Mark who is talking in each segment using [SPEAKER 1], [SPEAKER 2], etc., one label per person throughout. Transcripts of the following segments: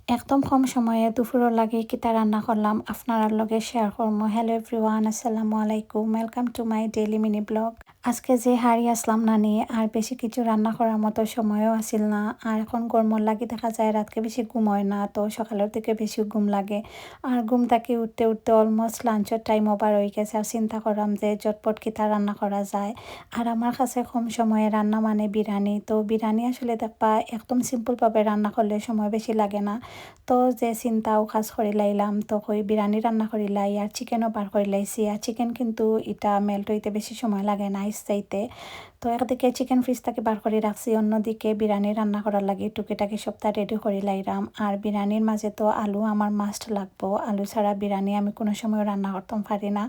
[SPEAKER 1] একদম কম সময়ে দুপুরের লাগে কিতা রান্না করলাম আপনার লগে শেয়ার করবো। হ্যালো এভরিওয়ান, আসসালামু আলাইকুম, welcome to my daily mini blog. আজকে যে হারি আসলাম না নিয়ে আর বেশি কিছু রান্না করার মতো সময়ও আসিল না। আর এখন গরমর লাগে দেখা যায় রাতকে বেশি ঘুম হয় না, তো সকালের দিকে বেশি ঘুম লাগে। আর ঘুম থেকে উঠতে উঠতে অলমোস্ট লাঞ্চের টাইম ওভার হয়ে গেছে। আর চিন্তা করলাম যে চটপট কিতা রান্না করা যায়। আর আমার কাছে কম সময়ে রান্না মানে বিরিয়ানি। তো বিরিয়ানি আসলে দেখবা একদম সিম্পলভাবে রান্না করলে সময় বেশি লাগে না। তো যে চিন্তাও কাজ করে লাইলাম, তো কই বিরিয়ানি রান্না করি লাই আর চিকেনও বার করে লাইছি। আর চিকেন কিন্তু এটা মেল্ট হইতে বেশি সময় লাগে না আইস চাইতে। তো একদিকে চিকেন ফ্রিজ থেকে বার করে রাখছি, অন্যদিকে বিরিয়ানি রান্না করার লাগে টুকিটাকি সপ্তাহ রেডি করে লাইলাম। আর বিরিয়ানির মাঝে তো আলু আমার মাস্ট লাগবো, আলু ছাড়া বিরিয়ানি আমি কোনো সময় রান্না করতাম পারি না।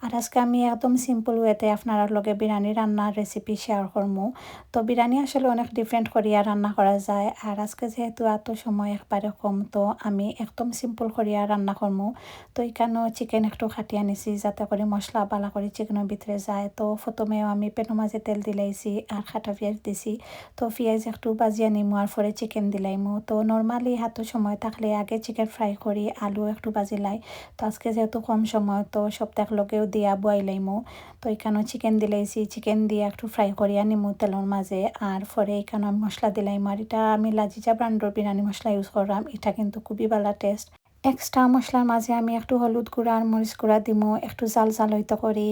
[SPEAKER 1] আর আজকে আমি একদম সিম্পল ওয়েতে আপনার লগে বিরিয়ানি রান্নার রেসিপি শেয়ার করবো। তো বিরিয়ানি আসলে অনেক ডিফারেন্ট করিয়া রান্না করা যায়। আর আজকে যেহেতু এত সময় একবারে কম, তো আমি একদম সিম্পল করিয়া রান্না করবো। তো এখানেও চিকেন একটু খাটিয়ে নিছি যাতে করে মশলা বালা করে চিকেনের ভিতরে যায়। তো প্রথমেও আমি পেনের মাঝে তেল দিলাইছি আর খাটা পেঁয়াজ দিছি। তো পেঁয়াজ একটু বাজিয়ে নিমু আর পরে চিকেন দিলাইমু। তো নর্মালি হাতে সময় থাকলে আগে চিকেন ফ্রাই করি, আলু একটু বাজিলাই। তো আজকে যেহেতু কম সময়, তো সপ্তাহ লগেও দিয়া বয়াইলাইমু। তো এখানেও চিকেন দিলাইছি, চিকেন দিয়ে একটু ফ্রাই করিয়া নিমু তেলের মাঝে। আর পরে এখানে আমি মশলা দিলাইমু। আর এটা আমি লাজিজা ব্র্যান্ডের বিরিয়ানি মশলা ইউজ করলাম, এটা কিন্তু খুবই ভালো টেস্ট। এক্সট্রা মশলার মাঝে আমি একটু হলুদ গুঁড়া আর মরিচ গুঁড়া দিমু, একটু জাল জাল হইতে করি।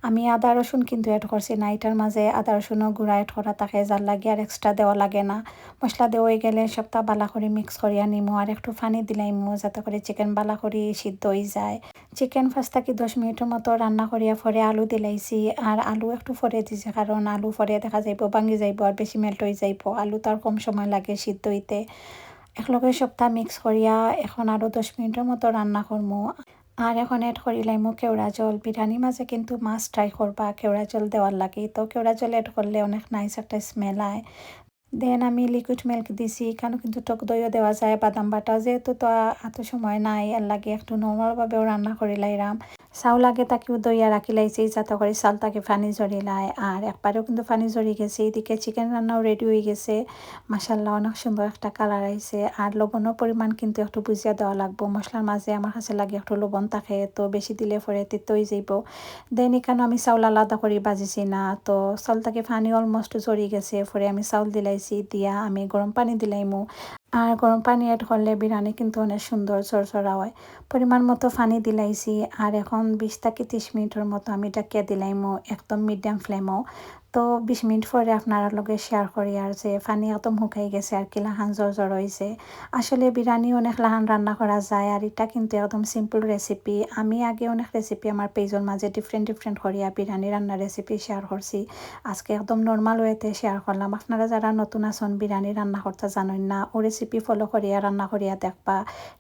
[SPEAKER 1] আমি আদা রসুন কিন্তু অ্যাড করছি না, এটার মাঝে আদা রসুনও গুঁড়া অ্যাড করা থাকে, জাল লাগে আর এক্সট্রা দেওয়া লাগে না। মশলা দেওয়া হয়ে গেলে সবটা বালা করে মিক্স করিয়া নিমু আর একটু পানি দিলাইমু যাতে করে চিকেন বালা করে সিদ্ধ হয়ে যায়। চিকেন ফার্স্ট থাকি 10 মিনিটের মতো রান্না করিয়া পরে আলু দিলাইছি। আর আলু একটু পরে দিছি কারণ আলু পরে দেখা যাইব ভাঙি যাইব আর বেশি মেল্ট হয়ে যাইব, আলু তার কম সময় লাগে সিদ্ধ হইতে। একলগে সবটা মিক্স করিয়া এখন আরও 10 মিনিটের মতো রান্না করবো। আর এখন এড করি লাইমু কেওড়া জল। বিরিয়ানি মাঝে কিন্তু মাছ ট্রাই করবা কেওড়া জল দেওয়ার লাগে, তো কেওড়া জল এড করলে অনেক নাইস একটা স্মেল হয়। দেন আমি লিকুইড মিল্ক দিছি, এখানেও কিন্তু টক দইও দেওয়া যায়, বাদাম বাটা যেহেতু তো এত সময় নাই এর লাগে একটু নর্মালভাবেও রান্না করে লাইরাম। চাউল আগে তাকেও দইয়া রাখি লাইছি যাতে করে চাল তাকে পানি ঝরি লাই। আর একবারেও কিন্তু পানি ঝরি গেছে। এদিকে চিকেন রান্নাও রেডি হয়ে গেছে, মাসাল্লাহ অনেক সুন্দর একটা কালার আইছে। আর লবণের পরিমাণ কিন্তু একটু বুঝিয়া দেওয়া লাগবো, মশলার মাঝে আমার কাছে লাগে একটু লবণ থাকে, তো বেশি দিলে পরে তিতো হয়ে যাইব। দেন এখানে আমি চাউল আলাদা করে বাজিছি না, তো চাউল থেকে পানি অলমোস্ট ঝরি গেছে, পরে আমি চাউল দিলাইছি, দিয়া আমি গরম পানি দিলাইমু। আর গরম পানি অ্যাড করলে বিরিয়ানি কিন্তু অনেক সুন্দর ঝরঝরা হয়। পরিমাণ মতো পানি দিলাইছি। আর এখন 20 থেকে 30 মিনিটের মতো আমি ডাকিয়া দিলাইমু একদম মিডিয়াম ফ্লেমও। তো 20 মিনিট পরে আপনার লগে শেয়ার করি আর যে পানি একদম শুকাই গেছে আর কি লাহান ঝরঝর হয়েছে। আসলে বিরিয়ানি অনেক লাহান রান্না করা যায় আর এটা কিন্তু একদম সিম্পল রেসিপি। আমি আগে অনেক রেসিপি আমার পেজের মাঝে ডিফারেন্ট ডিফারেন্ট করিয়া বিরিয়ানি রান্নার রেসিপি শেয়ার করছি। আজকে একদম নর্মাল ওয়েতে শেয়ার করলাম। আপনারা যারা নতুন আছেন বিরিয়ানি রান্না করতে জানেন না, ও রেসিপি ফলো করিয়া রান্না করিয়া দেখবা,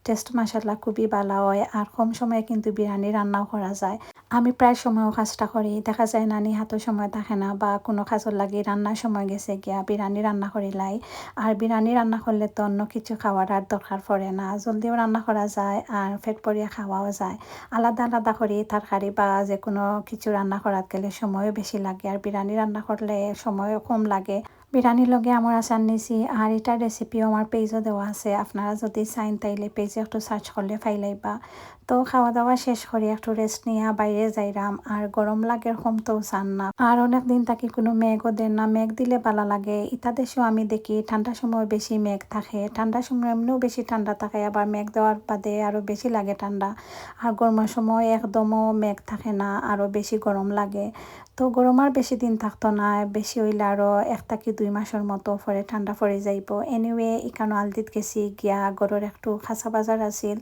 [SPEAKER 1] টেস্ট মাসাল্লাহ খুবই ভালো হয়। আর কম সময়ে কিন্তু বিরিয়ানি রান্নাও করা যায়। আমি প্রায় সময়ও কাজটা করি, দেখা যায় নানি হাতে সময় থাকে না বা কোনো কাজের লাগে রান্নার সময় গেছে গিয়া বিরিয়ানি রান্না করি লাই। আর বিরিয়ানি রান্না করলে তো অন্য কিছু খাওয়ার আর দরকার পড়ে না, জলদিও রান্না করা যায় আর পেট ভরিয়া খাওয়াও যায়। আলাদা আলাদা করি তরকারি বা যে কোনো কিছু রান্না করার গেলে সময়ও বেশি লাগে, আর বিরিয়ানি রান্না করলে সময়ও কম লাগে। বিরিয়ানির লগে আমার আচার নিছি। আর এটার রেসিপিও আমার পেজও দেওয়া আছে, আপনারা যদি চাইন তাইলে পেজে একটু সার্চ করলে ফাইলাইবা। তো খাওয়া দাওয়া শেষ করে একটু রেস্ট নিয়ে বাইরে যাইরাম। আর গরম লাগে কম তো চান না, আর অনেক দিন থাকি কোনো মেঘও দেন না, মেঘ দিলে ভালো লাগে। ইতা দেশেও আমি দেখি ঠান্ডার সময় বেশি মেঘ থাকে, ঠান্ডার সময় এমনিও বেশি ঠান্ডা থাকে, আবার মেঘ দেওয়ার বাদে আরও বেশি লাগে ঠান্ডা। আর গরমের সময় একদমও মেঘ থাকে না, আরও বেশি গরম লাগে। তো গরম আর বেশি দিন থাকতো না, বেশি হইলে আরও 1 থেকে 2 মাসের মতো পরে ঠান্ডা পড়ে যাইব। এনিওয়ে এখানে আলদিত গেছি গিয়া গরুর একটু খাসা বাজার আছিল,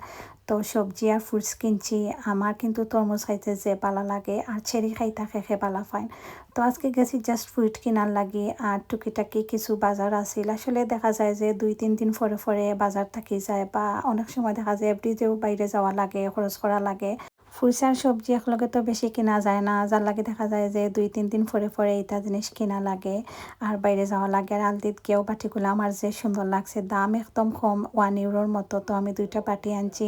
[SPEAKER 1] তো সবজি আর ফ্রুটস কিনছি। আমার কিন্তু তরমুজ খাইতে যে ভালো লাগে আর চেরি খাইতে খেয়ে ভালো পায়। তো আজকে গেছি জাস্ট ফ্রুট কিনার লাগে আর টুকিটাকি কিছু বাজার আছিল। আসলে দেখা যায় যে 2-3 দিন পরে পরে বাজার থাকি যায়, বা অনেক সময় দেখা যায় এভরিডেও বাইরে যাওয়া লাগে, খরচ করা লাগে। ফ্রুটস আর সবজি একলগে তো বেশি কিনা যায় না, যার লাগে দেখা যায় যে 2-3 দিন পরে পরে এটা জিনিস কিনা লাগে আর বাইরে যাওয়া লাগে। আর আলদিত গিয়েও বাটিগুলো আমার যে সুন্দর লাগছে, দাম একদম কম, 1 ইউরোর মতো। তো আমি 2টা বাটি আনছি।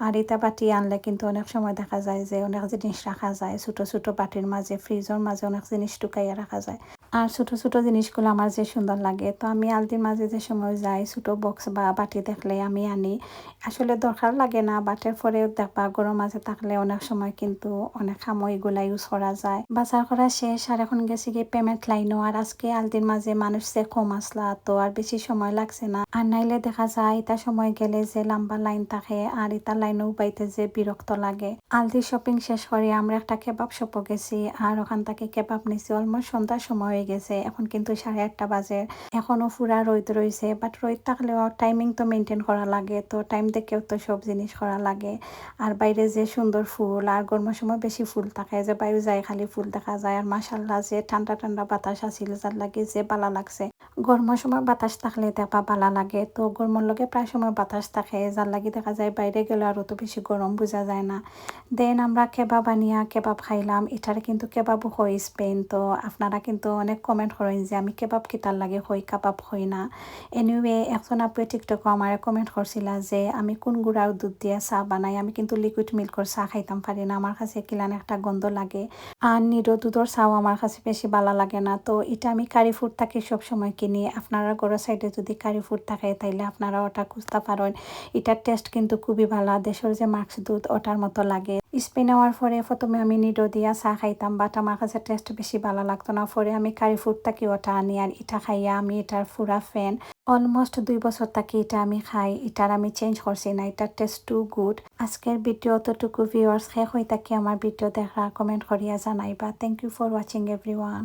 [SPEAKER 1] আর এটা বাটি আনলে কিন্তু অনেক সময় দেখা যায় যে অনেক জিনিস রাখা যায়, ছোটো ছোটো বাটির মাঝে ফ্রিজের মাঝে অনেক জিনিস টুকাইয়া রাখা যায়। আর ছোটো ছোটো জিনিসগুলো আমার যে সুন্দর লাগে, তো আমি আলদির মাঝে যে সময় যাই ছোটো বক্স বা বাটি দেখলে আমি আনি। আসলে দরকার লাগে না, বাটের পরেও দেখবা গরম মাঝে থাকলে অনেক সময় কিন্তু অনেক সাময়িকগুলা ইউজ করা যায়। বাজার করা শেষ আর এখন গেছি গিয়ে পেমেন্ট লাইনও। আর আজকে আলদির মাঝে মানুষ যে কম আসলা, তো আর বেশি সময় লাগছে না। আর নাইলে দেখা যায় এটা সময় গেলে যে লম্বা লাইন থাকে আর এটা লাইনও পাইতে যে বিরক্ত লাগে। আলদি শপিং শেষ করে আমরা একটা কেবাব শপও গেছি আর ওখান থেকে কেবাব নিছি। অলমোস্ট সন্ধ্যার সময় হয়ে গেছে, এখন কিন্তু 8:30 বাজে। এখনো পুরা রোদ রয়েছে, বাট রোদ থাকলেও টাইমিং তো মেনটেন করা লাগে, তো টাইম দেখেও তো সব জিনিস করা লাগে। আর বাইরে যে সুন্দর ফুল, আর গরমের সময় বেশি ফুল থাকে যে বাইরে যায় খালি ফুল দেখা যায়। আর মাশাল্লাহ যে ঠান্ডা ঠান্ডা বাতাস আসিল, যার লাগে যে বালা লাগছে। গরমের সময় বাতাস থাকলে দেখবা বালা লাগে, তো গরমের লগে প্রায় সময় বাতাস থাকে, যার লাগে দেখা যায় বাইরে গেলে আরো তো বেশি গরম বোঝা যায় না। দেন আমরা কেবাব আনিয়া কেবাব খাইলাম। এটার কিন্তু কেবাবও হয় স্পেন, তো আপনারা কিন্তু অনেক কমেন্ট করেন যে আমি কেবাব কিতার লাগে হই কাবাব হই না। এনিওয়ে একজন আপুয়ে টিকটকে আমার কমেন্ট করছিল যে আমি কোন গুঁড়ার দুধ দিয়ে চা বানাই। আমি কিন্তু লিকুইড মিল্কর চা খাইতাম পারি না, আমার কাছে কিলান একটা গন্ধ লাগে। আর নিরো দুধের চাও আমার কাছে বেশি ভালো লাগে না। তো এটা আমি কারি ফুড থাকি সবসময় কিনি। আপনারা গরুর সাইডে যদি কারি ফুড থাকে তাইলে আপনারা ওটা খুঁজতে পারেন। এটার টেস্ট কিন্তু খুবই ভালো, দেশের যে মাক্স দুধ ওটার মতো লাগে। স্পেন হওয়ার পরে প্রথমে আমি নিডো দিয়া চা খাইতাম, বাট আমার কাছে টেস্ট বেশি ভালো লাগতো না। পরে আমি কারি ফুড থাকি ওটা আনি আর এটা খাইয়া আমি এটার পুরা ফ্যান। অলমোস্ট 2 বছর থাকি এটা আমি খাই, এটার আমি চেঞ্জ করছি না, এটার টেস্ট টু গুড। আজকের ভিডিও ততটুকু। ভিউয়ার্স শেষ হয়ে থাকি আমার ভিডিও দেখা কমেন্ট করিয়া জানাইবা। Thank you for watching everyone.